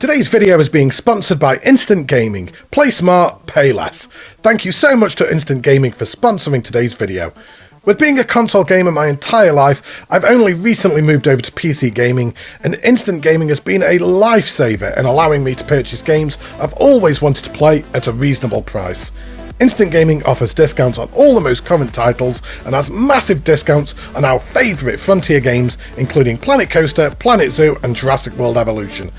Today's video is being sponsored by Instant Gaming. Play smart, pay less. Thank you so much to Instant Gaming for sponsoring today's video. With being a console gamer my entire life, I've only recently moved over to PC gaming, and Instant Gaming has been a lifesaver in allowing me to purchase games I've always wanted to play at a reasonable price. Instant Gaming offers discounts on all the most current titles and has massive discounts on our favourite Frontier games, including Planet Coaster, Planet Zoo and Jurassic World Evolution.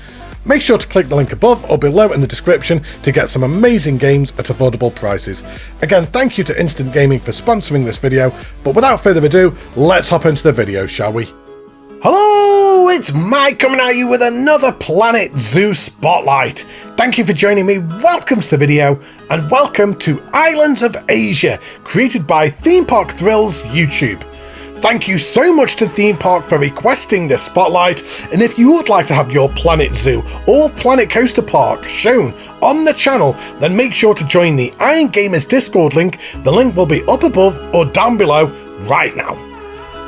Make sure to click the link above or below in the description to get some amazing games at affordable prices. Again, thank you to Instant Gaming for sponsoring this video, but without further ado, let's hop into the video, shall we? Hello, it's Mike coming at you with another Planet Zoo Spotlight. Thank you for joining me, welcome to the video, and welcome to Islands of Asia, created by Theme Park Thrills YouTube. Thank you so much to Theme Park for requesting this spotlight, and if you would like to have your Planet Zoo or Planet Coaster Park shown on the channel, then make sure to join the Iron Gamers Discord link. The link will be up above or down below right now.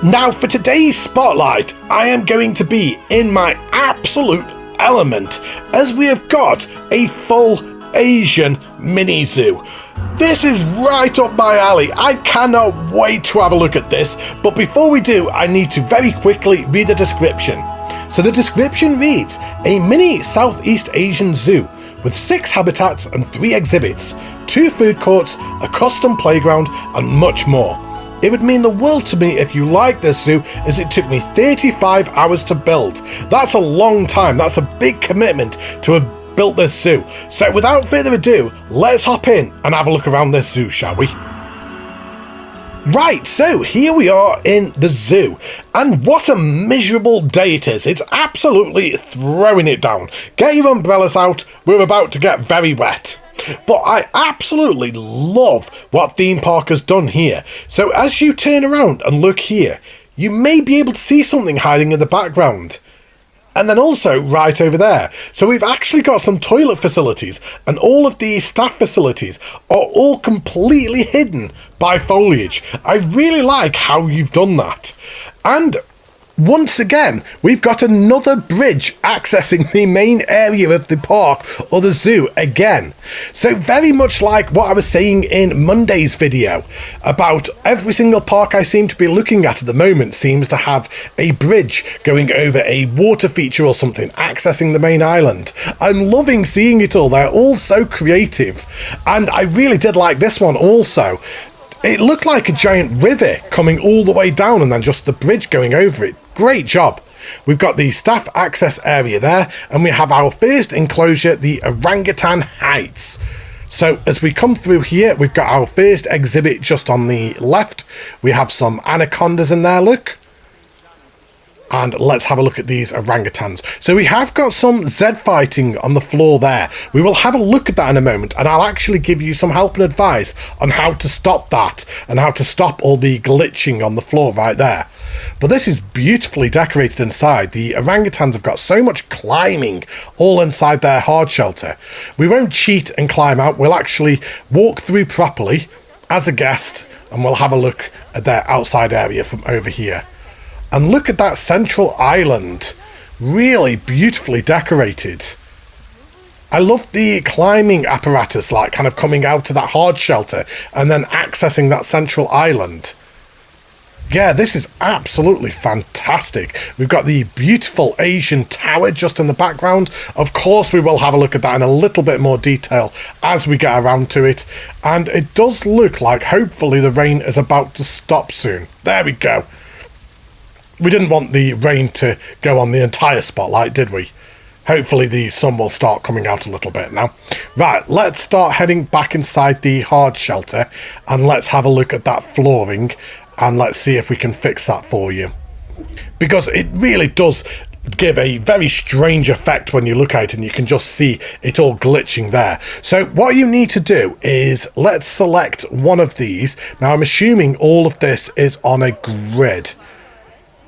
Now for today's spotlight, I am going to be in my absolute element, as we have got a full Asian mini zoo. This is right up my alley. I cannot wait to have a look at this, but before we do, I need to very quickly read the description. So the description reads, a mini Southeast Asian zoo with 6 habitats and 3 exhibits, 2 food courts, a custom playground and much more. It would mean the world to me if you like this zoo, as it took me 35 hours to build. That's a long time, that's a big commitment to have built this zoo. So without further ado, let's hop in and have a look around this zoo, shall we? Right, so here we are in the zoo, and what a miserable day it is. It's absolutely throwing it down. Get your umbrellas out, we're about to get very wet. But I absolutely love what Theme Park has done here. So as you turn around and look here, you may be able to see something hiding in the background. And then also right over there. So we've actually got some toilet facilities, and all of the staff facilities are all completely hidden by foliage. I really like how you've done that. And once again, we've got another bridge accessing the main area of the park or the zoo again. So very much like what I was saying in Monday's video about every single park I seem to be looking at the moment seems to have a bridge going over a water feature or something accessing the main island. I'm loving seeing it all. They're all so creative, and I really did like this one also. It looked like a giant river coming all the way down and then just the bridge going over it. Great job. We've got the staff access area there, and we have our first enclosure, the Orangutan Heights. So as we come through here, we've got our first exhibit just on the left. We have some anacondas in there, look. And let's have a look at these orangutans. So we have got some Z fighting on the floor there. We will have a look at that in a moment, and I'll actually give you some help and advice on how to stop that and how to stop all the glitching on the floor right there. But this is beautifully decorated inside. The orangutans have got so much climbing all inside their hard shelter. We won't cheat and climb out. We'll actually walk through properly as a guest, and we'll have a look at their outside area from over here. And look at that central island, really beautifully decorated. I love the climbing apparatus, like kind of coming out to that hard shelter and then accessing that central island. Yeah, this is absolutely fantastic. We've got the beautiful Asian tower just in the background. Of course, we will have a look at that in a little bit more detail as we get around to it. And it does look like hopefully the rain is about to stop soon. There we go. We didn't want the rain to go on the entire spotlight, did we? Hopefully the sun will start coming out a little bit now. Right, let's start heading back inside the hard shelter, and let's have a look at that flooring, and let's see if we can fix that for you. Because it really does give a very strange effect when you look at it, and you can just see it all glitching there. So what you need to do is, let's select one of these. Now I'm assuming all of this is on a grid.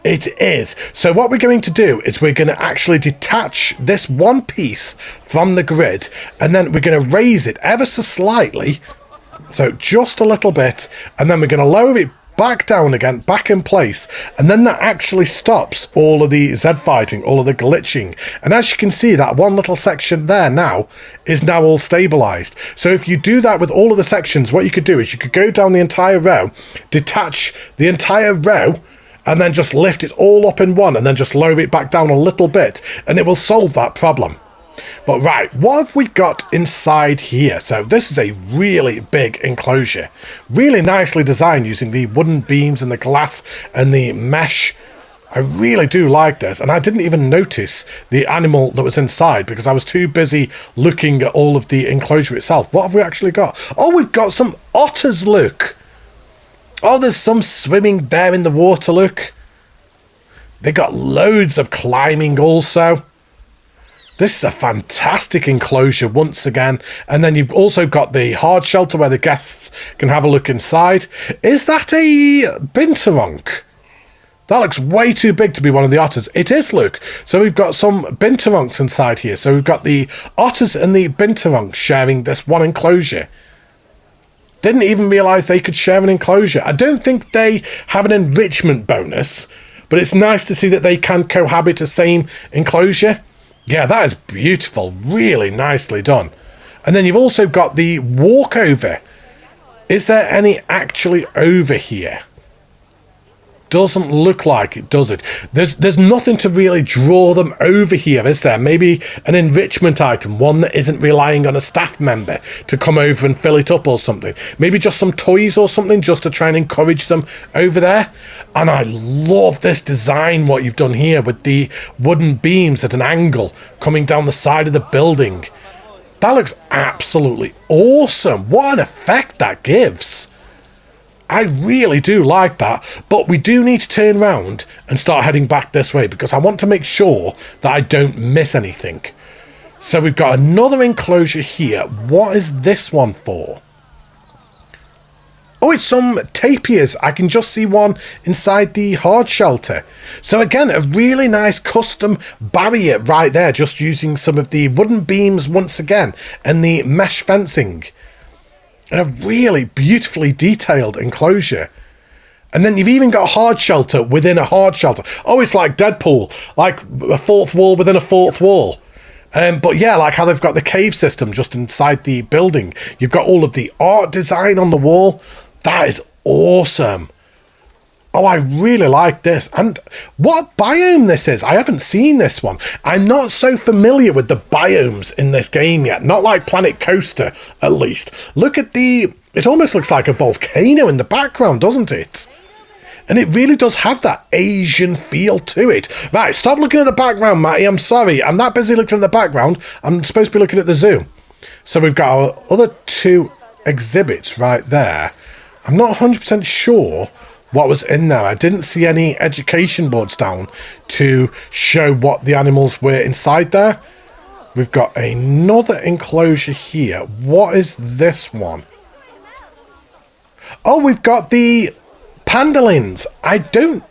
It is. So what we're going to do is we're going to actually detach this one piece from the grid, and then we're going to raise it ever so slightly, so just a little bit, and then we're going to lower it back down again, back in place, and then that actually stops all of the Z fighting, all of the glitching. And as you can see, that one little section there now is now all stabilized. So if you do that with all of the sections, what you could do is you could go down the entire row, detach the entire row, and then just lift it all up in one, and then just lower it back down a little bit, and it will solve that problem. But right, what have we got inside here? So this is a really big enclosure. Really nicely designed using the wooden beams and the glass and the mesh. I really do like this. And I didn't even notice the animal that was inside because I was too busy looking at all of the enclosure itself. What have we actually got? Oh, we've got some otters, look. Oh, there's some swimming there in the water, look. They got loads of climbing also. This is a fantastic enclosure once again. And then you've also got the hard shelter where the guests can have a look inside. Is that a binton? That looks way too big to be one of the otters. It is, look. So we've got some binton inside here. So we've got the otters and the binton sharing this one enclosure. Didn't even realise they could share an enclosure. I don't think they have an enrichment bonus, but it's nice to see that they can cohabit the same enclosure. Yeah, that is beautiful. Really nicely done. And then you've also got the walkover. Is there any actually over here? Doesn't look like it, does it? There's nothing to really draw them over here, is there? Maybe an enrichment item, one that isn't relying on a staff member to come over and fill it up or something. Maybe just some toys or something just to try and encourage them over there. And I love this design, what you've done here with the wooden beams at an angle coming down the side of the building. That looks absolutely awesome. What an effect that gives. I really do like that, but we do need to turn around and start heading back this way because I want to make sure that I don't miss anything. So we've got another enclosure here. What is this one for? Oh, it's some tapirs. I can just see one inside the hard shelter. So again, a really nice custom barrier right there, just using some of the wooden beams once again and the mesh fencing. And a really beautifully detailed enclosure. And then you've even got a hard shelter within a hard shelter. Oh, it's like Deadpool, like a fourth wall within a fourth wall. But yeah, like how they've got the cave system just inside the building. You've got all of the art design on the wall. That is awesome. Oh, I really like this. And what biome this is, I haven't seen this one. I'm not so familiar with the biomes in this game yet. Not like Planet Coaster, at least. Look at it almost looks like a volcano in the background, doesn't it? And it really does have that Asian feel to it. Right, stop looking at the background, Matty. I'm sorry. I'm that busy looking at the background. I'm supposed to be looking at the zoo. So we've got our other two exhibits right there. I'm not 100% sure what was in there. I didn't see any education boards down to show what the animals were inside there. We've got another enclosure here. What is this one? Oh, we've got the pandolins. I don't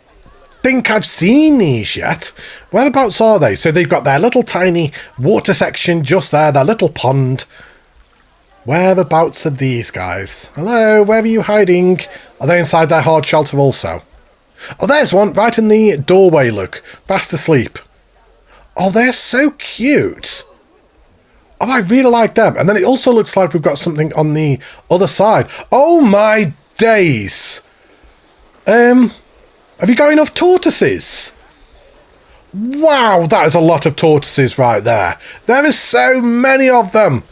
think I've seen these yet. Whereabouts are they? So they've got their little tiny water section just there, their little pond. Whereabouts are these guys? Hello, where are you hiding? Are they inside their hard shelter also? Oh, there's one right in the doorway, look. Fast asleep. Oh, they're so cute. Oh, I really like them. And then it also looks like we've got something on the other side. Oh, my days. Have you got enough tortoises? Wow, that is a lot of tortoises right there. There is so many of them.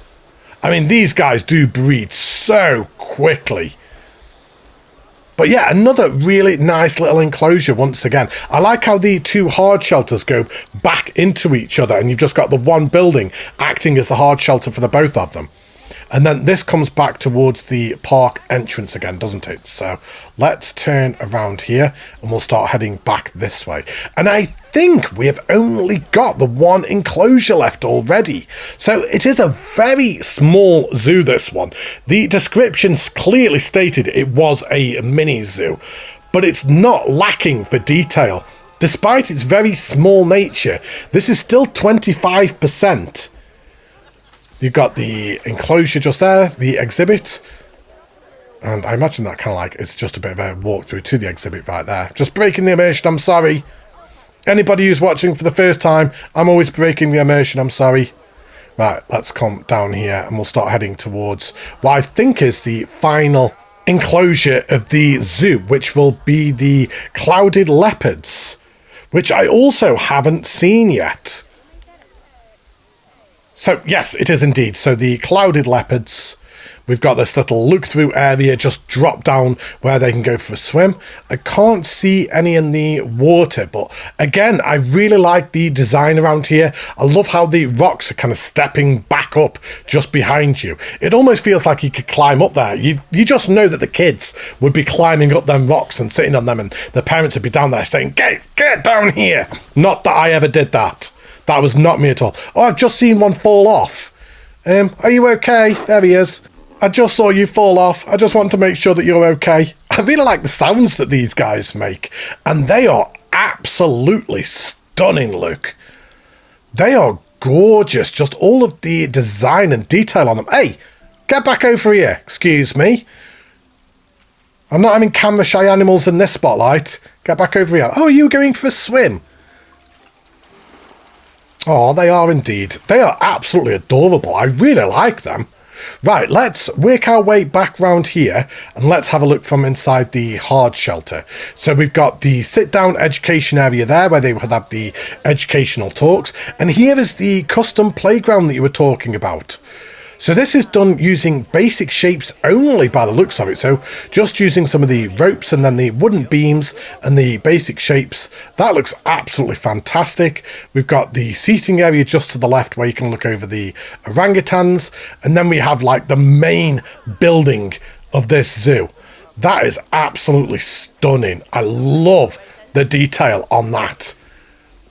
I mean, these guys do breed so quickly. But yeah, another really nice little enclosure once again. I like how the two hard shelters go back into each other and you've just got the one building acting as the hard shelter for the both of them. And then this comes back towards the park entrance again, doesn't it? So let's turn around here and we'll start heading back this way. And I think we have only got the one enclosure left already. So it is a very small zoo, this one. The descriptions clearly stated it was a mini zoo, but it's not lacking for detail. Despite its very small nature, this is still 25%. You've got the enclosure just there, the exhibit. And I imagine that kind of like it's just a bit of a walkthrough to the exhibit right there. Just breaking the immersion, I'm sorry. Anybody who's watching for the first time, I'm always breaking the immersion, I'm sorry. Right, let's come down here and we'll start heading towards what I think is the final enclosure of the zoo, which will be the clouded leopards, which I also haven't seen yet. So yes, it is indeed. So the clouded leopards, we've got this little look-through area, just drop down where they can go for a swim. I can't see any in the water, but again, I really like the design around here. I love how the rocks are kind of stepping back up just behind you. It almost feels like you could climb up there. You just know that the kids would be climbing up them rocks and sitting on them, and the parents would be down there saying, get down here. Not that I ever did that. That was not me at all. Oh, I've just seen one fall off. Are you okay? There he is. I just saw you fall off. I just want to make sure that you're okay. I really like the sounds that these guys make. And they are absolutely stunning, Luke. They are gorgeous. Just all of the design and detail on them. Hey, get back over here. Excuse me. I'm not having camera shy animals in this spotlight. Get back over here. Oh, are you going for a swim? Oh, they are indeed. They are absolutely adorable. I really like them. Right, let's work our way back round here and let's have a look from inside the hard shelter. So we've got the sit-down education area there where they would have the educational talks. And here is the custom playground that you were talking about. So this is done using basic shapes only by the looks of it. So just using some of the ropes and then the wooden beams and the basic shapes. That looks absolutely fantastic. We've got the seating area just to the left where you can look over the orangutans. And then we have like the main building of this zoo. That is absolutely stunning. I love the detail on that.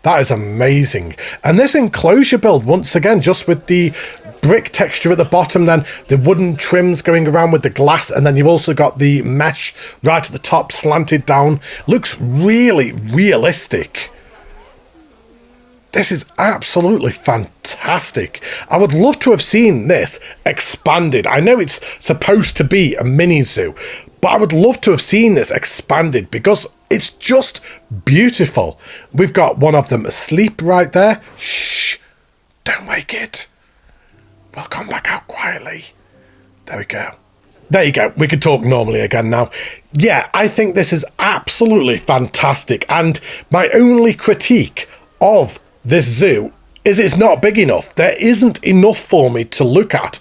That is amazing. And this enclosure build, once again, just with the brick texture at the bottom, then the wooden trims going around with the glass, and then you've also got the mesh right at the top slanted down. Looks really realistic. This is absolutely fantastic. I would love to have seen this expanded. I know it's supposed to be a mini zoo, but I would love to have seen this expanded because it's just beautiful. We've got one of them asleep right there. Shh, don't wake it. We'll come back out quietly. There we go. There you go. We can talk normally again now. Yeah, I think this is absolutely fantastic. And my only critique of this zoo is it's not big enough. There isn't enough for me to look at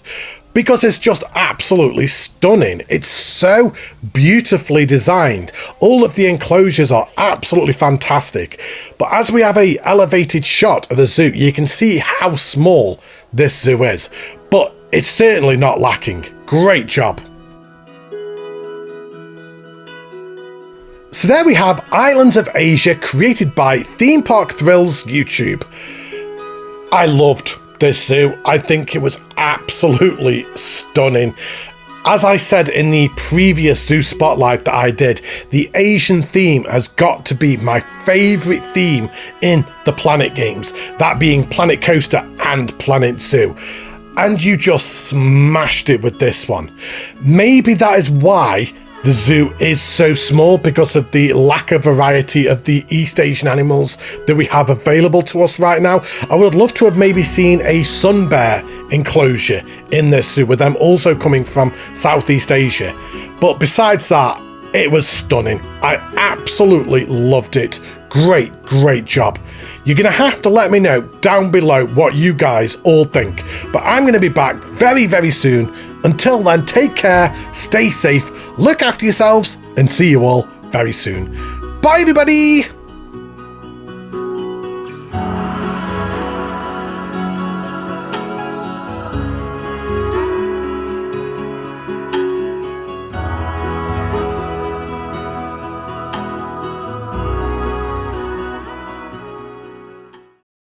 because it's just absolutely stunning. It's so beautifully designed. All of the enclosures are absolutely fantastic. But as we have a elevated shot of the zoo, you can see how small this zoo is. But it's certainly not lacking. Great job. So there we have Islands of Asia, created by Theme Park Thrills YouTube. I loved this zoo. I think it was absolutely stunning. As I said in the previous zoo spotlight that I did, the Asian theme has got to be my favourite theme in the Planet games, that being Planet Coaster and Planet Zoo. And you just smashed it with this one. Maybe that is why the zoo is so small, because of the lack of variety of the East Asian animals that we have available to us right now. I would love to have maybe seen a sun bear enclosure in this zoo, with them also coming from Southeast Asia. But besides that, it was stunning. I absolutely loved it. Great job. You're going to have to let me know down below what you guys all think. But I'm going to be back very soon. Until then, take care, stay safe, look after yourselves, and see you all very soon. Bye everybody!